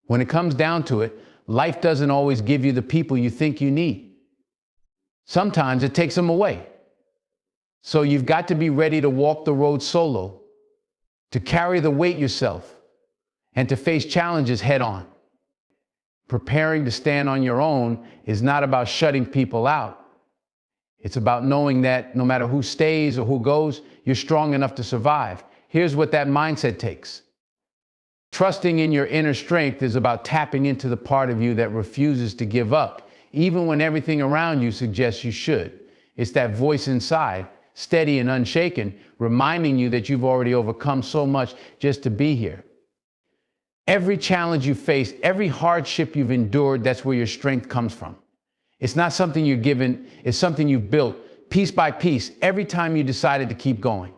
When it comes down to it, life doesn't always give you the people you think you need. Sometimes it takes them away. So you've got to be ready to walk the road solo, to carry the weight yourself, and to face challenges head on. Preparing to stand on your own is not about shutting people out. It's about knowing that no matter who stays or who goes, you're strong enough to survive. Here's what that mindset takes. Trusting in your inner strength is about tapping into the part of you that refuses to give up, even when everything around you suggests you should. It's that voice inside, steady and unshaken, reminding you that you've already overcome so much just to be here. Every challenge you face, every hardship you've endured, that's where your strength comes from. It's not something you're given, it's something you've built piece by piece every time you decided to keep going.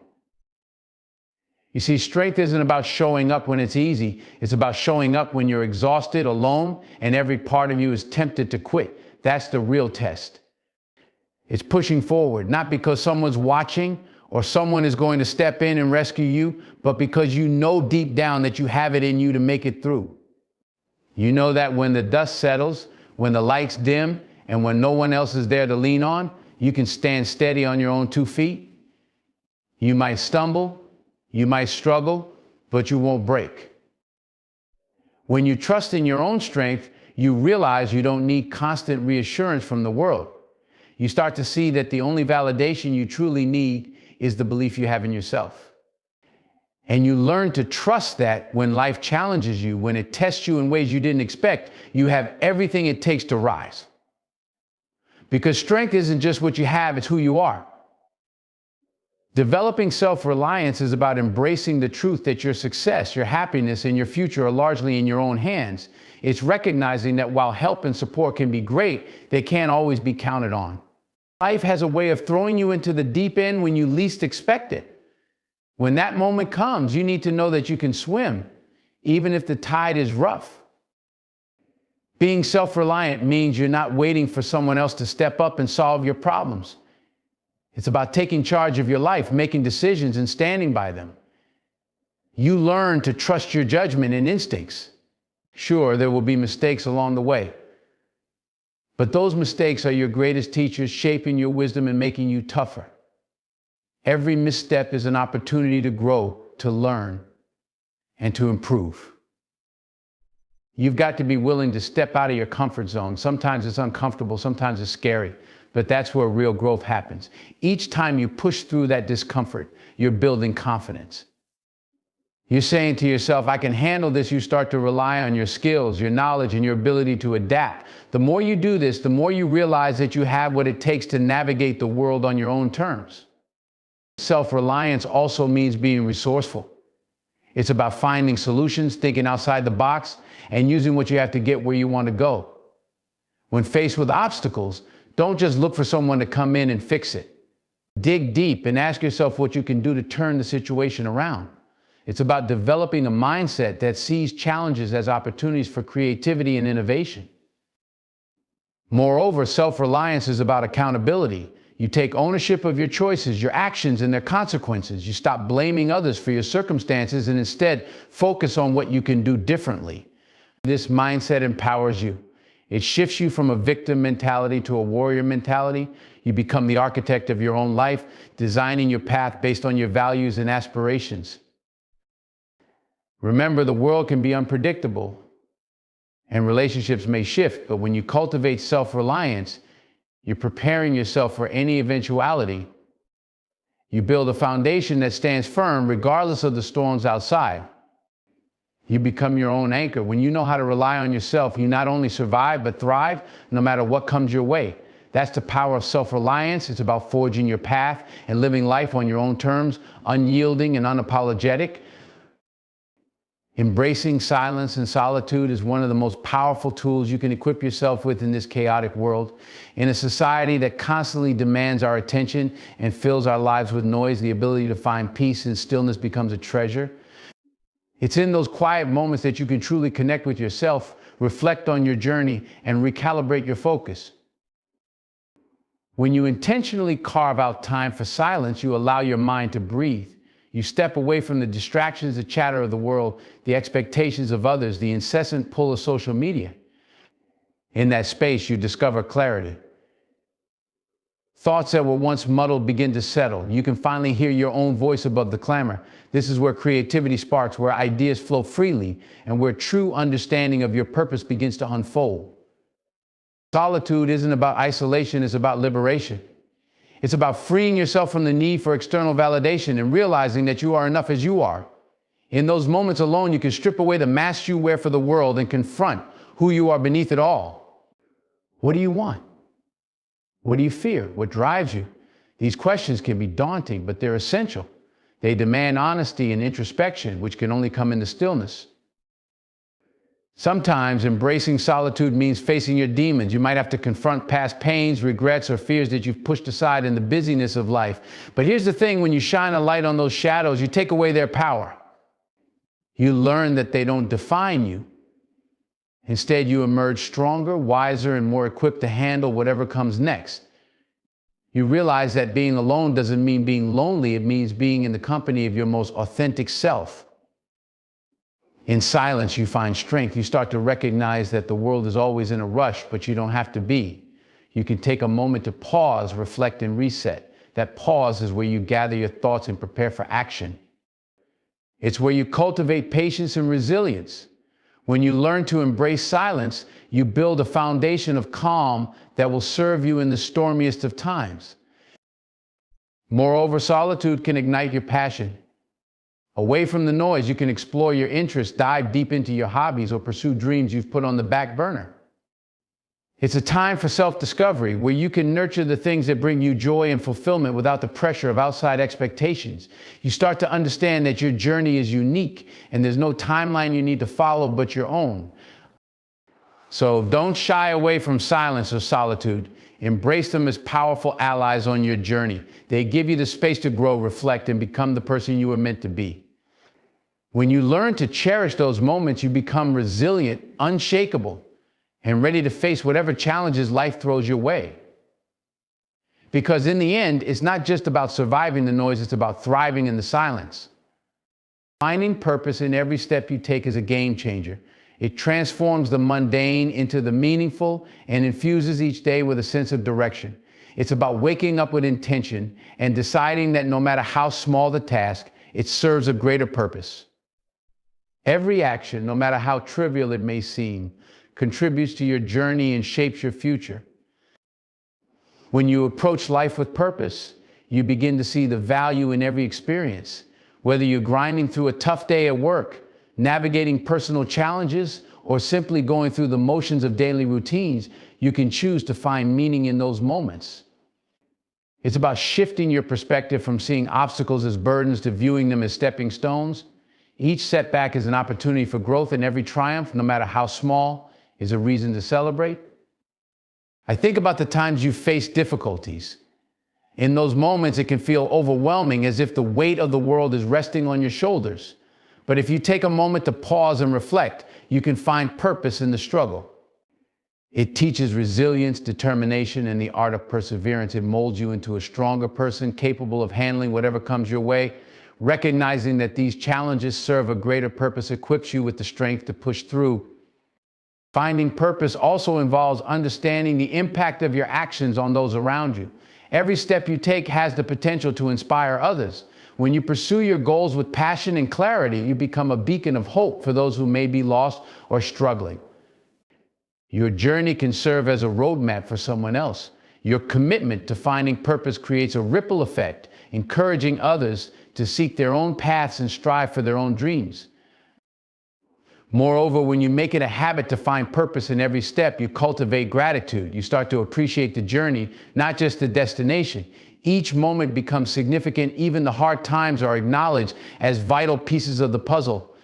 You see, strength isn't about showing up when it's easy. It's about showing up when you're exhausted, alone, and every part of you is tempted to quit. That's the real test. It's pushing forward, not because someone's watching or someone is going to step in and rescue you, but because you know deep down that you have it in you to make it through. You know that when the dust settles, when the lights dim, and when no one else is there to lean on, you can stand steady on your own 2 feet. You might stumble, you might struggle, but you won't break. When you trust in your own strength, you realize you don't need constant reassurance from the world. You start to see that the only validation you truly need is the belief you have in yourself. And you learn to trust that when life challenges you, when it tests you in ways you didn't expect, you have everything it takes to rise. Because strength isn't just what you have, it's who you are. Developing self-reliance is about embracing the truth that your success, your happiness, and your future are largely in your own hands. It's recognizing that while help and support can be great, they can't always be counted on. Life has a way of throwing you into the deep end when you least expect it. When that moment comes, you need to know that you can swim, even if the tide is rough. Being self-reliant means you're not waiting for someone else to step up and solve your problems. It's about taking charge of your life, making decisions, and standing by them. You learn to trust your judgment and instincts. Sure, there will be mistakes along the way, but those mistakes are your greatest teachers, shaping your wisdom and making you tougher. Every misstep is an opportunity to grow, to learn, and to improve. You've got to be willing to step out of your comfort zone. Sometimes it's uncomfortable, sometimes it's scary, but that's where real growth happens. Each time you push through that discomfort, you're building confidence. You're saying to yourself, I can handle this. You start to rely on your skills, your knowledge, and your ability to adapt. The more you do this, the more you realize that you have what it takes to navigate the world on your own terms. Self-reliance also means being resourceful. It's about finding solutions, thinking outside the box, and using what you have to get where you want to go. When faced with obstacles, don't just look for someone to come in and fix it. Dig deep and ask yourself what you can do to turn the situation around. It's about developing a mindset that sees challenges as opportunities for creativity and innovation. Moreover, self-reliance is about accountability. You take ownership of your choices, your actions, and their consequences. You stop blaming others for your circumstances and instead focus on what you can do differently. This mindset empowers you. It shifts you from a victim mentality to a warrior mentality. You become the architect of your own life, designing your path based on your values and aspirations. Remember, the world can be unpredictable and relationships may shift, but when you cultivate self-reliance, you're preparing yourself for any eventuality. You build a foundation that stands firm regardless of the storms outside. You become your own anchor. When you know how to rely on yourself, you not only survive, but thrive no matter what comes your way. That's the power of self-reliance. It's about forging your path and living life on your own terms, unyielding and unapologetic. Embracing silence and solitude is one of the most powerful tools you can equip yourself with in this chaotic world. In a society that constantly demands our attention and fills our lives with noise, the ability to find peace and stillness becomes a treasure. It's in those quiet moments that you can truly connect with yourself, reflect on your journey, and recalibrate your focus. When you intentionally carve out time for silence, you allow your mind to breathe. You step away from the distractions, the chatter of the world, the expectations of others, the incessant pull of social media. In that space, you discover clarity. Thoughts that were once muddled begin to settle. You can finally hear your own voice above the clamor. This is where creativity sparks, where ideas flow freely, and where true understanding of your purpose begins to unfold. Solitude isn't about isolation, it's about liberation. It's about freeing yourself from the need for external validation and realizing that you are enough as you are. In those moments alone, you can strip away the mask you wear for the world and confront who you are beneath it all. What do you want? What do you fear? What drives you? These questions can be daunting, but they're essential. They demand honesty and introspection, which can only come in the stillness. Sometimes embracing solitude means facing your demons. You might have to confront past pains, regrets, or fears that you've pushed aside in the busyness of life. But here's the thing, when you shine a light on those shadows, you take away their power. You learn that they don't define you. Instead, you emerge stronger, wiser, and more equipped to handle whatever comes next. You realize that being alone doesn't mean being lonely, it means being in the company of your most authentic self. In silence, you find strength. You start to recognize that the world is always in a rush, but you don't have to be. You can take a moment to pause, reflect, and reset. That pause is where you gather your thoughts and prepare for action. It's where you cultivate patience and resilience. When you learn to embrace silence, you build a foundation of calm that will serve you in the stormiest of times. Moreover, solitude can ignite your passion. Away from the noise, you can explore your interests, dive deep into your hobbies, or pursue dreams you've put on the back burner. It's a time for self-discovery, where you can nurture the things that bring you joy and fulfillment without the pressure of outside expectations. You start to understand that your journey is unique, and there's no timeline you need to follow but your own. So don't shy away from silence or solitude. Embrace them as powerful allies on your journey. They give you the space to grow, reflect, and become the person you were meant to be. When you learn to cherish those moments, you become resilient, unshakable, and ready to face whatever challenges life throws your way. Because in the end, it's not just about surviving the noise, it's about thriving in the silence. Finding purpose in every step you take is a game changer. It transforms the mundane into the meaningful and infuses each day with a sense of direction. It's about waking up with intention and deciding that no matter how small the task, it serves a greater purpose. Every action, no matter how trivial it may seem, contributes to your journey and shapes your future. When you approach life with purpose, you begin to see the value in every experience. Whether you're grinding through a tough day at work, navigating personal challenges, or simply going through the motions of daily routines, you can choose to find meaning in those moments. It's about shifting your perspective from seeing obstacles as burdens to viewing them as stepping stones. Each setback is an opportunity for growth, and every triumph, no matter how small, is a reason to celebrate. I think about the times you've faced difficulties. In those moments, it can feel overwhelming, as if the weight of the world is resting on your shoulders. But if you take a moment to pause and reflect, you can find purpose in the struggle. It teaches resilience, determination, and the art of perseverance. It molds you into a stronger person, capable of handling whatever comes your way. Recognizing that these challenges serve a greater purpose equips you with the strength to push through. Finding purpose also involves understanding the impact of your actions on those around you. Every step you take has the potential to inspire others. When you pursue your goals with passion and clarity, you become a beacon of hope for those who may be lost or struggling. Your journey can serve as a roadmap for someone else. Your commitment to finding purpose creates a ripple effect, encouraging others to seek their own paths and strive for their own dreams. Moreover, when you make it a habit to find purpose in every step, you cultivate gratitude. You start to appreciate the journey, not just the destination. Each moment becomes significant. Even the hard times are acknowledged as vital pieces of the puzzle.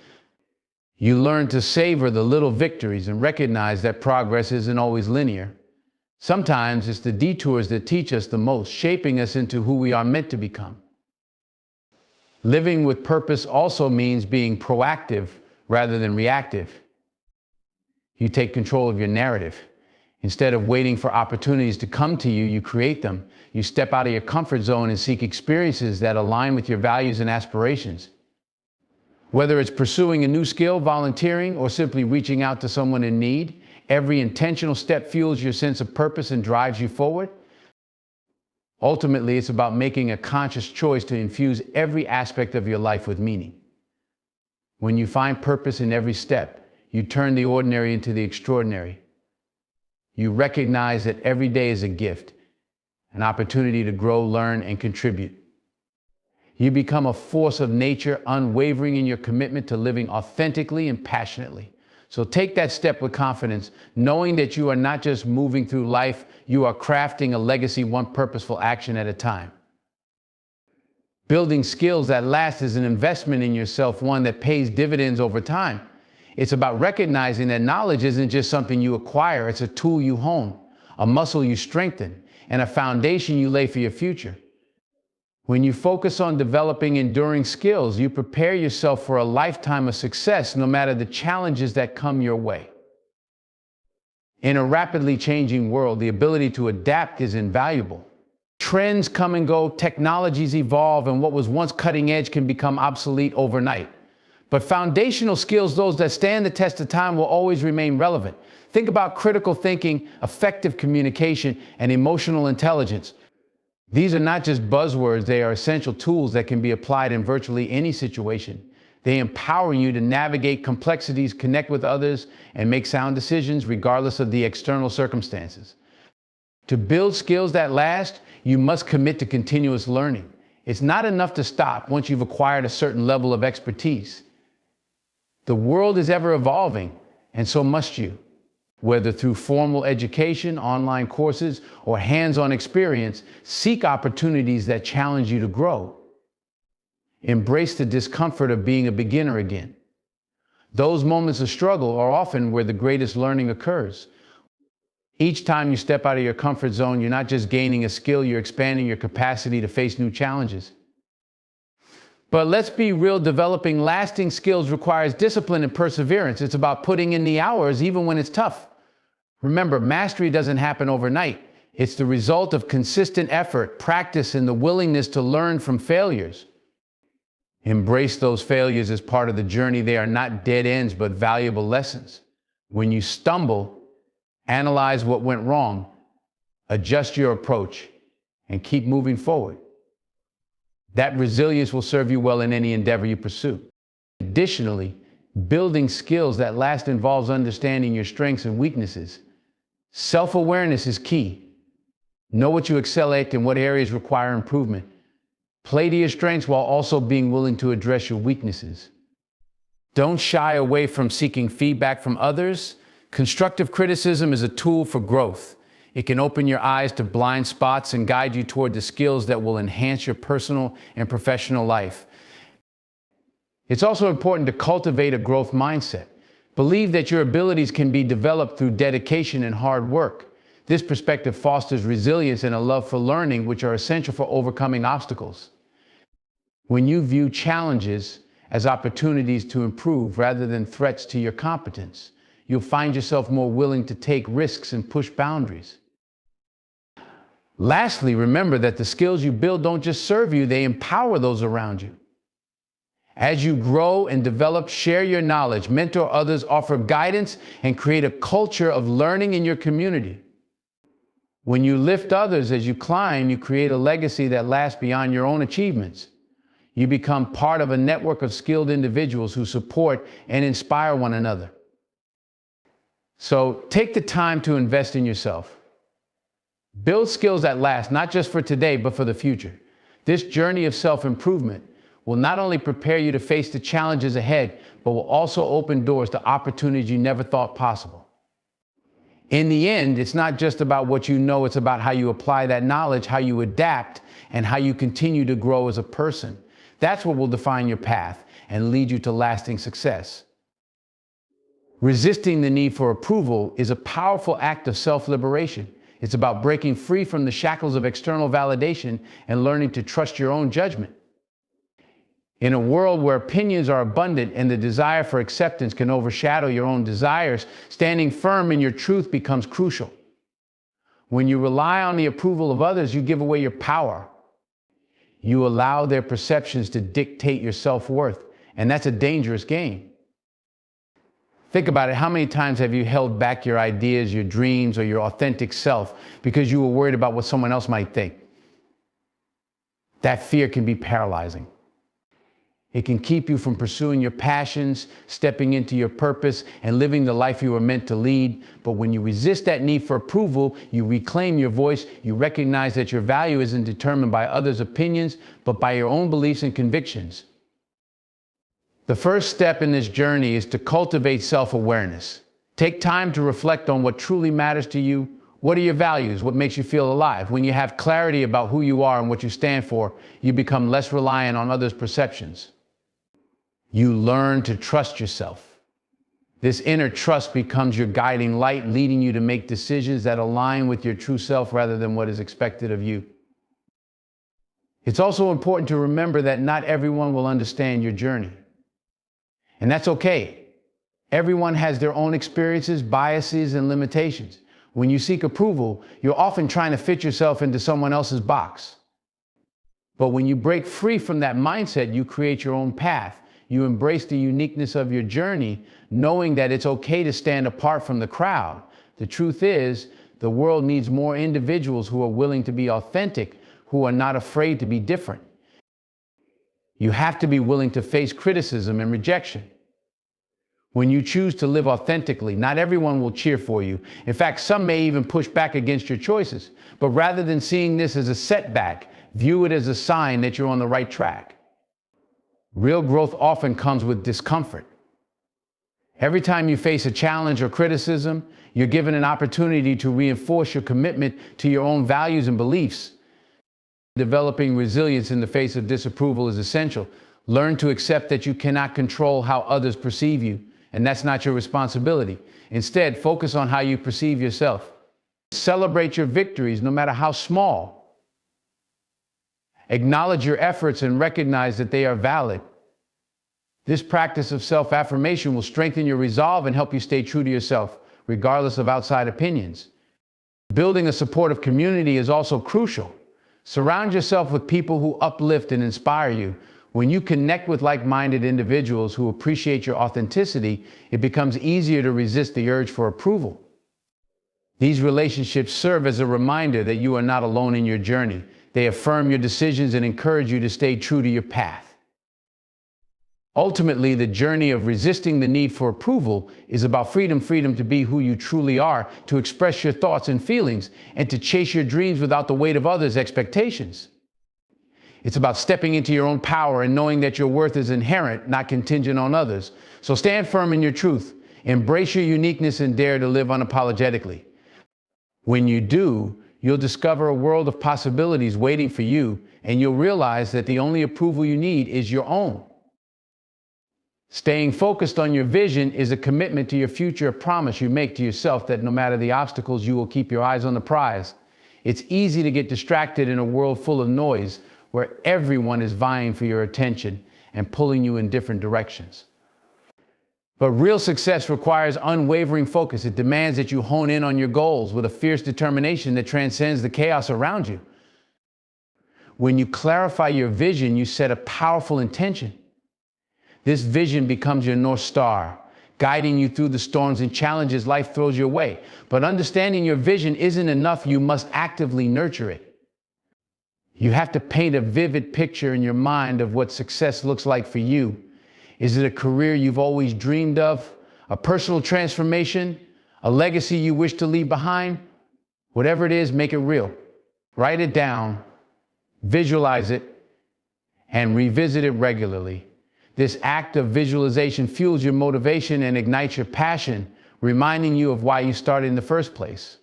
You learn to savor the little victories and recognize that progress isn't always linear. Sometimes it's the detours that teach us the most, shaping us into who we are meant to become. Living with purpose also means being proactive rather than reactive. You take control of your narrative. Instead of waiting for opportunities to come to you, you create them. You step out of your comfort zone and seek experiences that align with your values and aspirations. Whether it's pursuing a new skill, volunteering, or simply reaching out to someone in need, every intentional step fuels your sense of purpose and drives you forward. Ultimately, it's about making a conscious choice to infuse every aspect of your life with meaning. When you find purpose in every step, you turn the ordinary into the extraordinary. You recognize that every day is a gift, an opportunity to grow, learn, and contribute. You become a force of nature, unwavering in your commitment to living authentically and passionately. So take that step with confidence, knowing that you are not just moving through life, you are crafting a legacy one purposeful action at a time. Building skills that last is an investment in yourself, one that pays dividends over time. It's about recognizing that knowledge isn't just something you acquire, it's a tool you hone, a muscle you strengthen, and a foundation you lay for your future. When you focus on developing enduring skills, you prepare yourself for a lifetime of success, no matter the challenges that come your way. In a rapidly changing world, the ability to adapt is invaluable. Trends come and go, technologies evolve, and what was once cutting edge can become obsolete overnight. But foundational skills, those that stand the test of time, will always remain relevant. Think about critical thinking, effective communication, and emotional intelligence. These are not just buzzwords, they are essential tools that can be applied in virtually any situation. They empower you to navigate complexities, connect with others, and make sound decisions regardless of the external circumstances. To build skills that last, you must commit to continuous learning. It's not enough to stop once you've acquired a certain level of expertise. The world is ever evolving, and so must you. Whether through formal education, online courses, or hands-on experience, seek opportunities that challenge you to grow. Embrace the discomfort of being a beginner again. Those moments of struggle are often where the greatest learning occurs. Each time you step out of your comfort zone, you're not just gaining a skill, you're expanding your capacity to face new challenges. But let's be real, developing lasting skills requires discipline and perseverance. It's about putting in the hours even when it's tough. Remember, mastery doesn't happen overnight. It's the result of consistent effort, practice, and the willingness to learn from failures. Embrace those failures as part of the journey. They are not dead ends, but valuable lessons. When you stumble, analyze what went wrong, adjust your approach, and keep moving forward. That resilience will serve you well in any endeavor you pursue. Additionally, building skills that last involves understanding your strengths and weaknesses. Self-awareness is key. Know what you excel at and what areas require improvement. Play to your strengths while also being willing to address your weaknesses. Don't shy away from seeking feedback from others. Constructive criticism is a tool for growth. It can open your eyes to blind spots and guide you toward the skills that will enhance your personal and professional life. It's also important to cultivate a growth mindset. Believe that your abilities can be developed through dedication and hard work. This perspective fosters resilience and a love for learning, which are essential for overcoming obstacles. When you view challenges as opportunities to improve rather than threats to your competence, you'll find yourself more willing to take risks and push boundaries. Lastly, remember that the skills you build don't just serve you, they empower those around you. As you grow and develop, share your knowledge, mentor others, offer guidance, and create a culture of learning in your community. When you lift others as you climb, you create a legacy that lasts beyond your own achievements. You become part of a network of skilled individuals who support and inspire one another. So take the time to invest in yourself. Build skills that last, not just for today, but for the future. This journey of self-improvement will not only prepare you to face the challenges ahead, but will also open doors to opportunities you never thought possible. In the end, it's not just about what you know, it's about how you apply that knowledge, how you adapt, and how you continue to grow as a person. That's what will define your path and lead you to lasting success. Resisting the need for approval is a powerful act of self-liberation. It's about breaking free from the shackles of external validation and learning to trust your own judgment. In a world where opinions are abundant and the desire for acceptance can overshadow your own desires, standing firm in your truth becomes crucial. When you rely on the approval of others, you give away your power. You allow their perceptions to dictate your self-worth, and that's a dangerous game. Think about it. How many times have you held back your ideas, your dreams, or your authentic self because you were worried about what someone else might think? That fear can be paralyzing. It can keep you from pursuing your passions, stepping into your purpose, and living the life you were meant to lead. But when you resist that need for approval, you reclaim your voice, you recognize that your value isn't determined by others' opinions, but by your own beliefs and convictions. The first step in this journey is to cultivate self-awareness. Take time to reflect on what truly matters to you. What are your values? What makes you feel alive? When you have clarity about who you are and what you stand for, you become less reliant on others' perceptions. You learn to trust yourself. This inner trust becomes your guiding light, leading you to make decisions that align with your true self rather than what is expected of you. It's also important to remember that not everyone will understand your journey. And that's okay. Everyone has their own experiences, biases, and limitations. When you seek approval, you're often trying to fit yourself into someone else's box. But when you break free from that mindset, you create your own path. You embrace the uniqueness of your journey, knowing that it's okay to stand apart from the crowd. The truth is, the world needs more individuals who are willing to be authentic, who are not afraid to be different. You have to be willing to face criticism and rejection. When you choose to live authentically, not everyone will cheer for you. In fact, some may even push back against your choices. But rather than seeing this as a setback, view it as a sign that you're on the right track. Real growth often comes with discomfort. Every time you face a challenge or criticism, you're given an opportunity to reinforce your commitment to your own values and beliefs. Developing resilience in the face of disapproval is essential. Learn to accept that you cannot control how others perceive you, and that's not your responsibility. Instead, focus on how you perceive yourself. Celebrate your victories, no matter how small. Acknowledge your efforts and recognize that they are valid. This practice of self-affirmation will strengthen your resolve and help you stay true to yourself, regardless of outside opinions. Building a supportive community is also crucial. Surround yourself with people who uplift and inspire you. When you connect with like-minded individuals who appreciate your authenticity, it becomes easier to resist the urge for approval. These relationships serve as a reminder that you are not alone in your journey. They affirm your decisions and encourage you to stay true to your path. Ultimately, the journey of resisting the need for approval is about freedom to be who you truly are, to express your thoughts and feelings, and to chase your dreams without the weight of others' expectations. It's about stepping into your own power and knowing that your worth is inherent, not contingent on others. So stand firm in your truth, embrace your uniqueness, and dare to live unapologetically. When you do, you'll discover a world of possibilities waiting for you, and you'll realize that the only approval you need is your own. Staying focused on your vision is a commitment to your future, a promise you make to yourself that no matter the obstacles, you will keep your eyes on the prize. It's easy to get distracted in a world full of noise, where everyone is vying for your attention and pulling you in different directions. But real success requires unwavering focus. It demands that you hone in on your goals with a fierce determination that transcends the chaos around you. When you clarify your vision, you set a powerful intention. This vision becomes your North Star, guiding you through the storms and challenges life throws your way. But understanding your vision isn't enough. You must actively nurture it. You have to paint a vivid picture in your mind of what success looks like for you. Is it a career you've always dreamed of? A personal transformation? A legacy you wish to leave behind? Whatever it is, make it real. Write it down, visualize it, and revisit it regularly. This act of visualization fuels your motivation and ignites your passion, reminding you of why you started in the first place.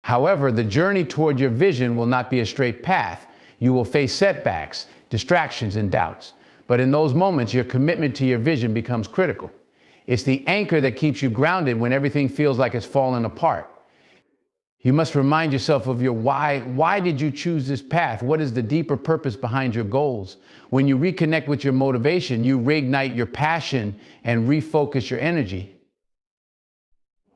However, the journey toward your vision will not be a straight path. You will face setbacks, distractions, and doubts. But in those moments, your commitment to your vision becomes critical. It's the anchor that keeps you grounded when everything feels like it's falling apart. You must remind yourself of your why. Why did you choose this path? What is the deeper purpose behind your goals? When you reconnect with your motivation, you reignite your passion and refocus your energy.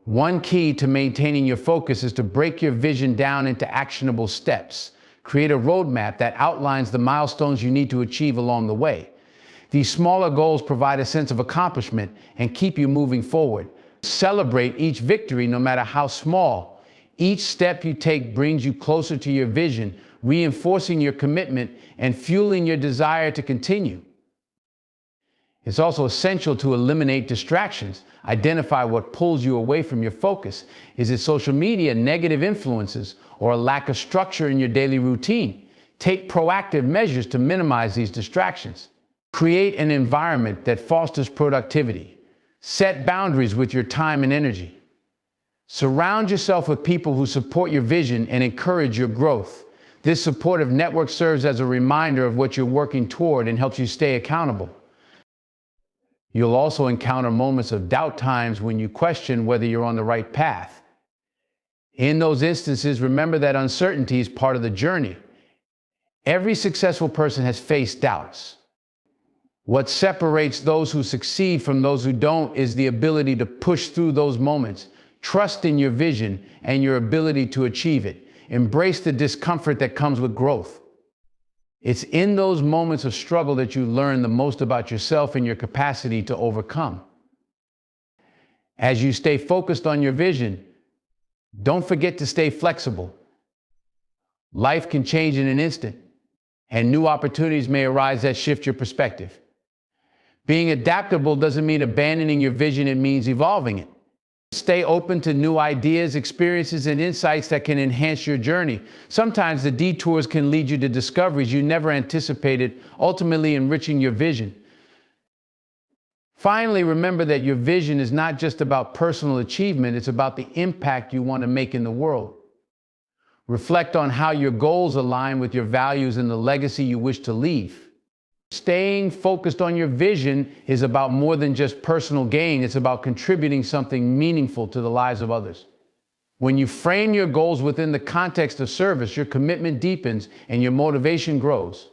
One key to maintaining your focus is to break your vision down into actionable steps. Create a roadmap that outlines the milestones you need to achieve along the way. These smaller goals provide a sense of accomplishment and keep you moving forward. Celebrate each victory, no matter how small. Each step you take brings you closer to your vision, reinforcing your commitment and fueling your desire to continue. It's also essential to eliminate distractions. Identify what pulls you away from your focus. Is it social media, negative influences, or a lack of structure in your daily routine? Take proactive measures to minimize these distractions. Create an environment that fosters productivity. Set boundaries with your time and energy. Surround yourself with people who support your vision and encourage your growth. This supportive network serves as a reminder of what you're working toward and helps you stay accountable. You'll also encounter moments of doubt, times when you question whether you're on the right path. In those instances, remember that uncertainty is part of the journey. Every successful person has faced doubts. What separates those who succeed from those who don't is the ability to push through those moments. Trust in your vision and your ability to achieve it. Embrace the discomfort that comes with growth. It's in those moments of struggle that you learn the most about yourself and your capacity to overcome. As you stay focused on your vision, don't forget to stay flexible. Life can change in an instant, and new opportunities may arise that shift your perspective. Being adaptable doesn't mean abandoning your vision, it means evolving it. Stay open to new ideas, experiences, and insights that can enhance your journey. Sometimes the detours can lead you to discoveries you never anticipated, ultimately enriching your vision. Finally, remember that your vision is not just about personal achievement, it's about the impact you want to make in the world. Reflect on how your goals align with your values and the legacy you wish to leave. Staying focused on your vision is about more than just personal gain. It's about contributing something meaningful to the lives of others. When you frame your goals within the context of service, your commitment deepens and your motivation grows.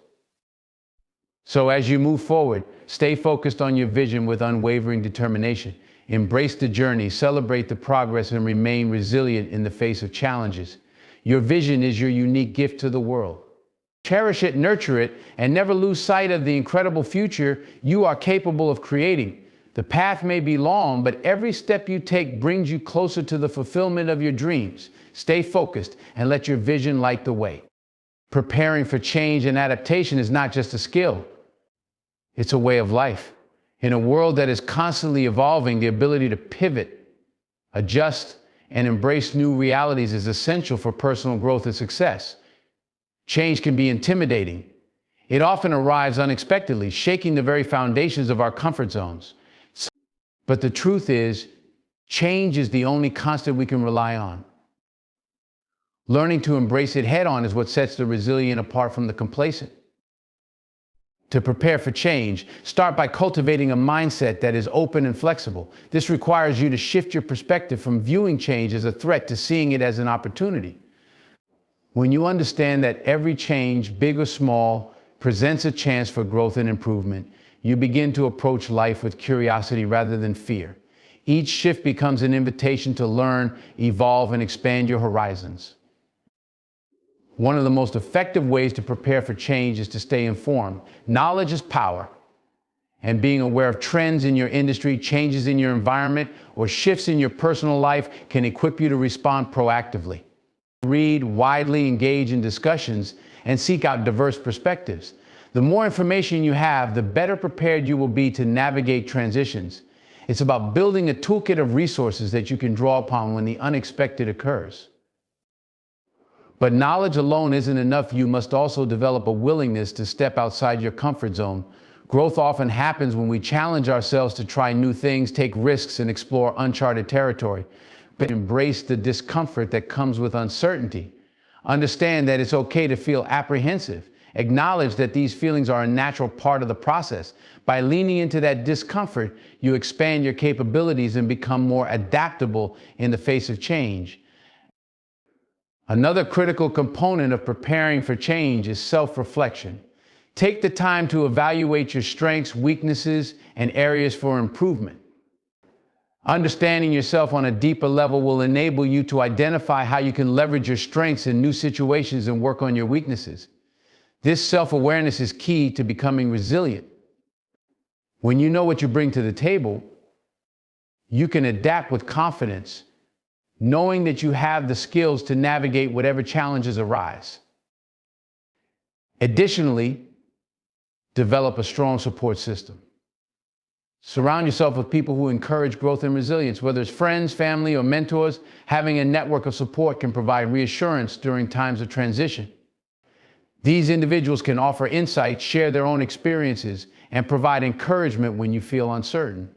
So as you move forward, stay focused on your vision with unwavering determination. Embrace the journey, celebrate the progress, and remain resilient in the face of challenges. Your vision is your unique gift to the world. Cherish it, nurture it, and never lose sight of the incredible future you are capable of creating. The path may be long, but every step you take brings you closer to the fulfillment of your dreams. Stay focused and let your vision light the way. Preparing for change and adaptation is not just a skill. It's a way of life. In a world that is constantly evolving, the ability to pivot, adjust, and embrace new realities is essential for personal growth and success. Change can be intimidating. It often arrives unexpectedly, shaking the very foundations of our comfort zones. But the truth is, change is the only constant we can rely on. Learning to embrace it head-on is what sets the resilient apart from the complacent. To prepare for change, start by cultivating a mindset that is open and flexible. This requires you to shift your perspective from viewing change as a threat to seeing it as an opportunity. When you understand that every change, big or small, presents a chance for growth and improvement, you begin to approach life with curiosity rather than fear. Each shift becomes an invitation to learn, evolve, and expand your horizons. One of the most effective ways to prepare for change is to stay informed. Knowledge is power, and being aware of trends in your industry, changes in your environment, or shifts in your personal life can equip you to respond proactively. Read widely, engage in discussions, and seek out diverse perspectives. The more information you have, the better prepared you will be to navigate transitions. It's about building a toolkit of resources that you can draw upon when the unexpected occurs. But knowledge alone isn't enough. You must also develop a willingness to step outside your comfort zone. Growth often happens when we challenge ourselves to try new things, take risks, and explore uncharted territory. But embrace the discomfort that comes with uncertainty. Understand that it's okay to feel apprehensive. Acknowledge that these feelings are a natural part of the process. By leaning into that discomfort, you expand your capabilities and become more adaptable in the face of change. Another critical component of preparing for change is self-reflection. Take the time to evaluate your strengths, weaknesses, and areas for improvement. Understanding yourself on a deeper level will enable you to identify how you can leverage your strengths in new situations and work on your weaknesses. This self-awareness is key to becoming resilient. When you know what you bring to the table, you can adapt with confidence, knowing that you have the skills to navigate whatever challenges arise. Additionally, develop a strong support system. Surround yourself with people who encourage growth and resilience. Whether it's friends, family, or mentors, having a network of support can provide reassurance during times of transition. These individuals can offer insight, share their own experiences, and provide encouragement when you feel uncertain.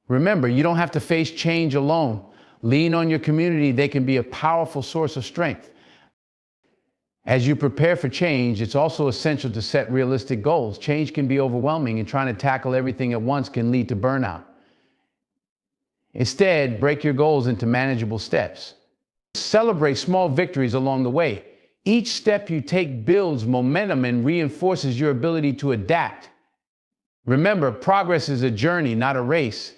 Remember, you don't have to face change alone. Lean on your community. They can be a powerful source of strength. As you prepare for change, it's also essential to set realistic goals. Change can be overwhelming, and trying to tackle everything at once can lead to burnout. Instead, break your goals into manageable steps. Celebrate small victories along the way. Each step you take builds momentum and reinforces your ability to adapt. Remember, progress is a journey, not a race.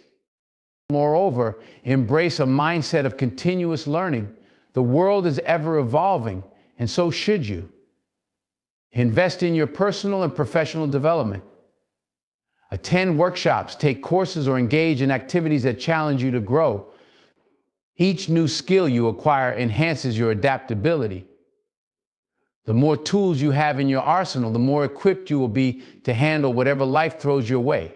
Moreover, embrace a mindset of continuous learning. The world is ever evolving, and so should you. Invest in your personal and professional development. Attend workshops, take courses, or engage in activities that challenge you to grow. Each new skill you acquire enhances your adaptability. The more tools you have in your arsenal, the more equipped you will be to handle whatever life throws your way.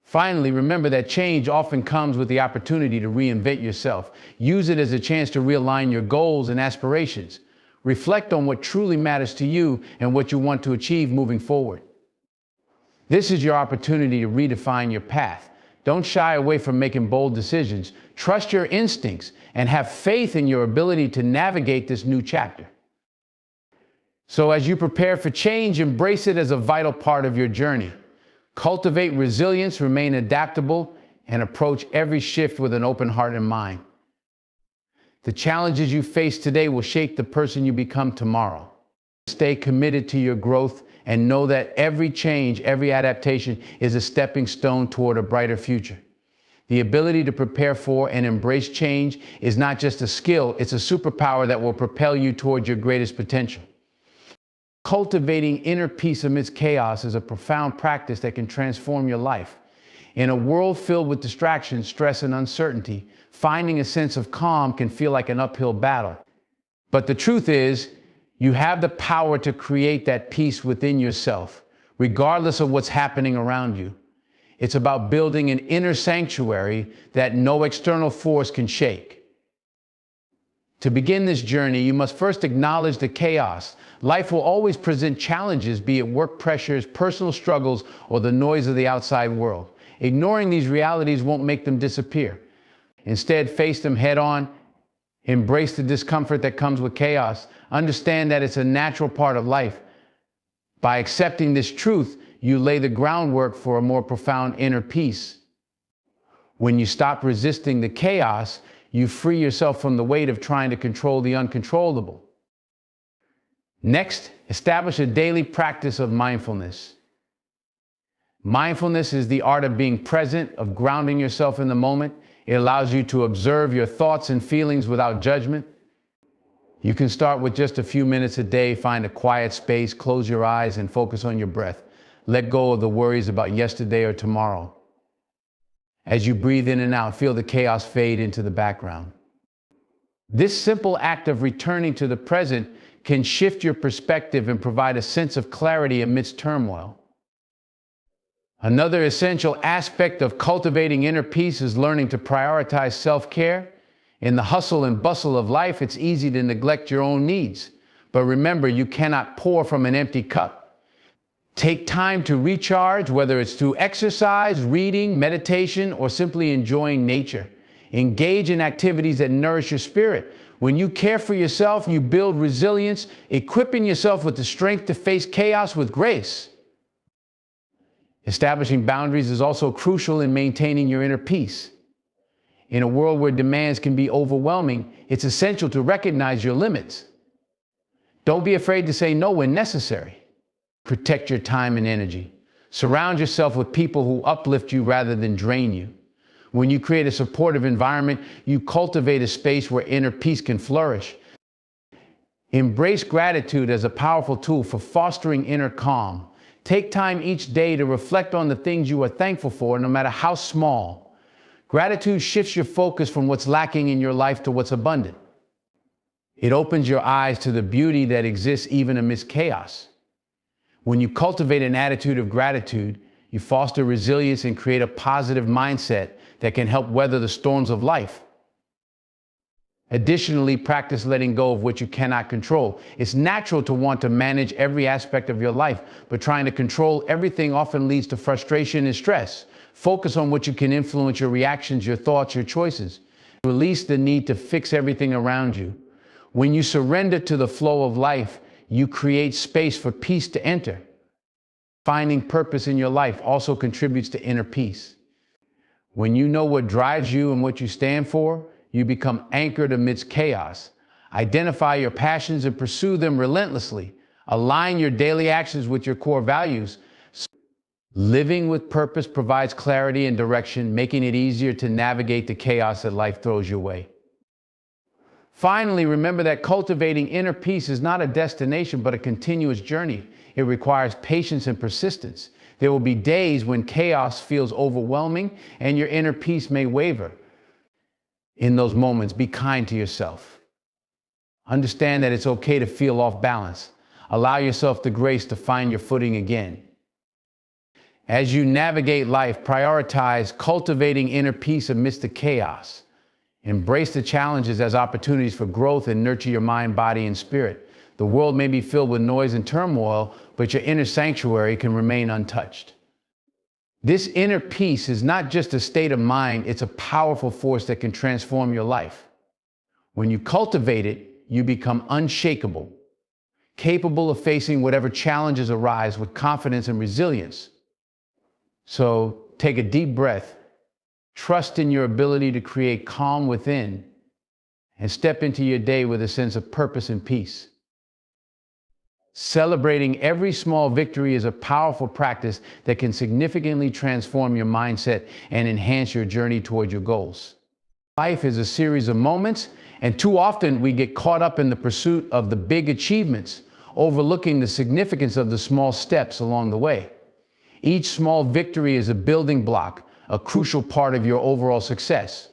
Finally, remember that change often comes with the opportunity to reinvent yourself. Use it as a chance to realign your goals and aspirations. Reflect on what truly matters to you and what you want to achieve moving forward. This is your opportunity to redefine your path. Don't shy away from making bold decisions. Trust your instincts and have faith in your ability to navigate this new chapter. So as you prepare for change, embrace it as a vital part of your journey. Cultivate resilience, remain adaptable, and approach every shift with an open heart and mind. The challenges you face today will shape the person you become tomorrow. Stay committed to your growth and know that every change, every adaptation is a stepping stone toward a brighter future. The ability to prepare for and embrace change is not just a skill, it's a superpower that will propel you toward your greatest potential. Cultivating inner peace amidst chaos is a profound practice that can transform your life. In a world filled with distractions, stress, and uncertainty, finding a sense of calm can feel like an uphill battle. But the truth is, you have the power to create that peace within yourself, regardless of what's happening around you. It's about building an inner sanctuary that no external force can shake. To begin this journey, you must first acknowledge the chaos. Life will always present challenges, be it work pressures, personal struggles, or the noise of the outside world. Ignoring these realities won't make them disappear. Instead, face them head on. Embrace the discomfort that comes with chaos. Understand that it's a natural part of life. By accepting this truth, you lay the groundwork for a more profound inner peace. When you stop resisting the chaos, you free yourself from the weight of trying to control the uncontrollable. Next, establish a daily practice of mindfulness. Mindfulness is the art of being present, of grounding yourself in the moment. It allows you to observe your thoughts and feelings without judgment. You can start with just a few minutes a day, find a quiet space, close your eyes, and focus on your breath. Let go of the worries about yesterday or tomorrow. As you breathe in and out, feel the chaos fade into the background. This simple act of returning to the present can shift your perspective and provide a sense of clarity amidst turmoil. Another essential aspect of cultivating inner peace is learning to prioritize self-care. In the hustle and bustle of life, it's easy to neglect your own needs. But remember, you cannot pour from an empty cup. Take time to recharge, whether it's through exercise, reading, meditation, or simply enjoying nature. Engage in activities that nourish your spirit. When you care for yourself, you build resilience, equipping yourself with the strength to face chaos with grace. Establishing boundaries is also crucial in maintaining your inner peace. In a world where demands can be overwhelming, it's essential to recognize your limits. Don't be afraid to say no when necessary. Protect your time and energy. Surround yourself with people who uplift you rather than drain you. When you create a supportive environment, you cultivate a space where inner peace can flourish. Embrace gratitude as a powerful tool for fostering inner calm. Take time each day to reflect on the things you are thankful for, no matter how small. Gratitude shifts your focus from what's lacking in your life to what's abundant. It opens your eyes to the beauty that exists even amidst chaos. When you cultivate an attitude of gratitude, you foster resilience and create a positive mindset that can help weather the storms of life. Additionally, practice letting go of what you cannot control. It's natural to want to manage every aspect of your life, but trying to control everything often leads to frustration and stress. Focus on what you can influence: your reactions, your thoughts, your choices. Release the need to fix everything around you. When you surrender to the flow of life, you create space for peace to enter. Finding purpose in your life also contributes to inner peace. When you know what drives you and what you stand for, you become anchored amidst chaos. Identify your passions and pursue them relentlessly. Align your daily actions with your core values. Living with purpose provides clarity and direction, making it easier to navigate the chaos that life throws your way. Finally, remember that cultivating inner peace is not a destination, but a continuous journey. It requires patience and persistence. There will be days when chaos feels overwhelming and your inner peace may waver. In those moments, be kind to yourself. Understand that it's okay to feel off balance. Allow yourself the grace to find your footing again. As you navigate life, prioritize cultivating inner peace amidst the chaos. Embrace the challenges as opportunities for growth and nurture your mind, body, and spirit. The world may be filled with noise and turmoil, but your inner sanctuary can remain untouched. This inner peace is not just a state of mind, it's a powerful force that can transform your life. When you cultivate it, you become unshakable, capable of facing whatever challenges arise with confidence and resilience. So take a deep breath, trust in your ability to create calm within, and step into your day with a sense of purpose and peace. Celebrating every small victory is a powerful practice that can significantly transform your mindset and enhance your journey toward your goals. Life is a series of moments, and too often we get caught up in the pursuit of the big achievements, overlooking the significance of the small steps along the way. Each small victory is a building block, a crucial part of your overall success.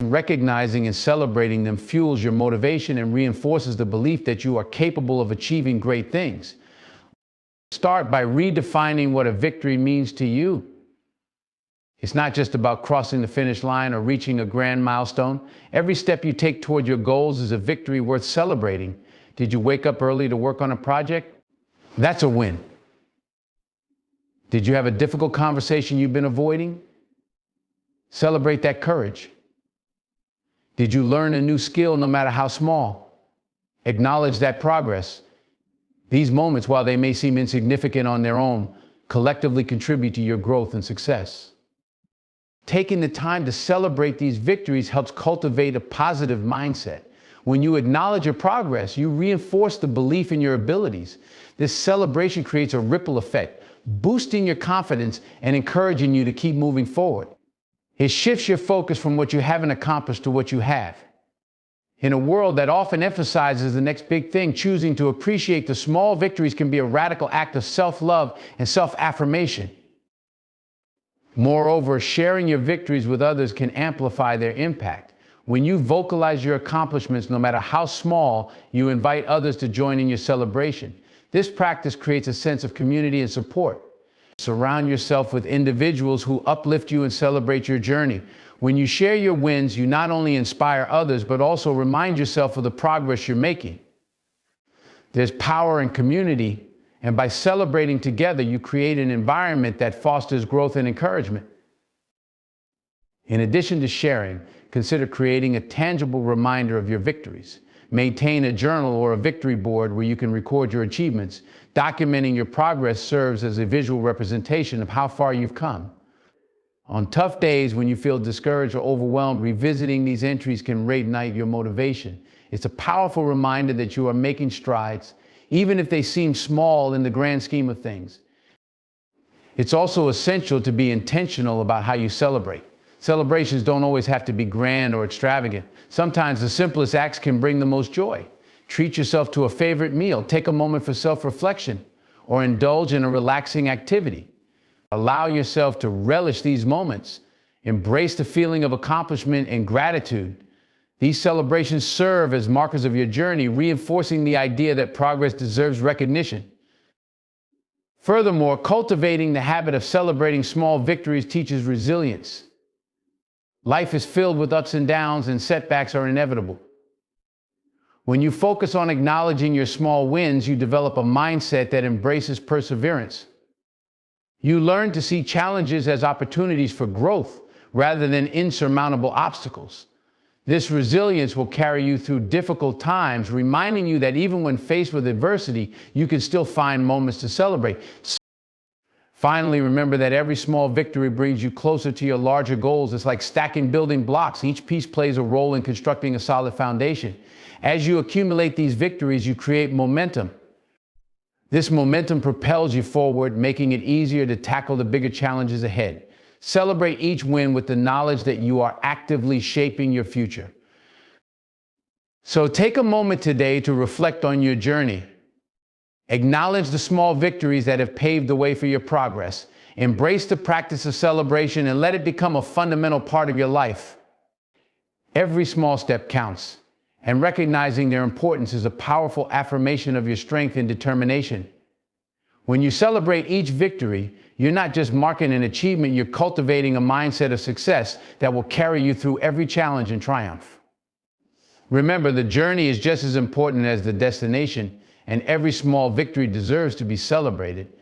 Recognizing and celebrating them fuels your motivation and reinforces the belief that you are capable of achieving great things. Start by redefining what a victory means to you. It's not just about crossing the finish line or reaching a grand milestone. Every step you take toward your goals is a victory worth celebrating. Did you wake up early to work on a project? That's a win. Did you have a difficult conversation you've been avoiding? Celebrate that courage. Did you learn a new skill, no matter how small? Acknowledge that progress. These moments, while they may seem insignificant on their own, collectively contribute to your growth and success. Taking the time to celebrate these victories helps cultivate a positive mindset. When you acknowledge your progress, you reinforce the belief in your abilities. This celebration creates a ripple effect, boosting your confidence and encouraging you to keep moving forward. It shifts your focus from what you haven't accomplished to what you have. In a world that often emphasizes the next big thing, choosing to appreciate the small victories can be a radical act of self-love and self-affirmation. Moreover, sharing your victories with others can amplify their impact. When you vocalize your accomplishments, no matter how small, you invite others to join in your celebration. This practice creates a sense of community and support. Surround yourself with individuals who uplift you and celebrate your journey. When you share your wins, you not only inspire others, but also remind yourself of the progress you're making. There's power in community, and by celebrating together, you create an environment that fosters growth and encouragement. In addition to sharing, consider creating a tangible reminder of your victories. Maintain a journal or a victory board where you can record your achievements. Documenting your progress serves as a visual representation of how far you've come. On tough days when you feel discouraged or overwhelmed, revisiting these entries can reignite your motivation. It's a powerful reminder that you are making strides, even if they seem small in the grand scheme of things. It's also essential to be intentional about how you celebrate. Celebrations don't always have to be grand or extravagant. Sometimes the simplest acts can bring the most joy. Treat yourself to a favorite meal, take a moment for self-reflection, or indulge in a relaxing activity. Allow yourself to relish these moments. Embrace the feeling of accomplishment and gratitude. These celebrations serve as markers of your journey, reinforcing the idea that progress deserves recognition. Furthermore, cultivating the habit of celebrating small victories teaches resilience. Life is filled with ups and downs, and setbacks are inevitable. When you focus on acknowledging your small wins, you develop a mindset that embraces perseverance. You learn to see challenges as opportunities for growth rather than insurmountable obstacles. This resilience will carry you through difficult times, reminding you that even when faced with adversity, you can still find moments to celebrate. Finally, remember that every small victory brings you closer to your larger goals. It's like stacking building blocks. Each piece plays a role in constructing a solid foundation. As you accumulate these victories, you create momentum. This momentum propels you forward, making it easier to tackle the bigger challenges ahead. Celebrate each win with the knowledge that you are actively shaping your future. So take a moment today to reflect on your journey. Acknowledge the small victories that have paved the way for your progress. Embrace the practice of celebration and let it become a fundamental part of your life. Every small step counts, and recognizing their importance is a powerful affirmation of your strength and determination. When you celebrate each victory, you're not just marking an achievement, you're cultivating a mindset of success that will carry you through every challenge and triumph. Remember, the journey is just as important as the destination, and every small victory deserves to be celebrated.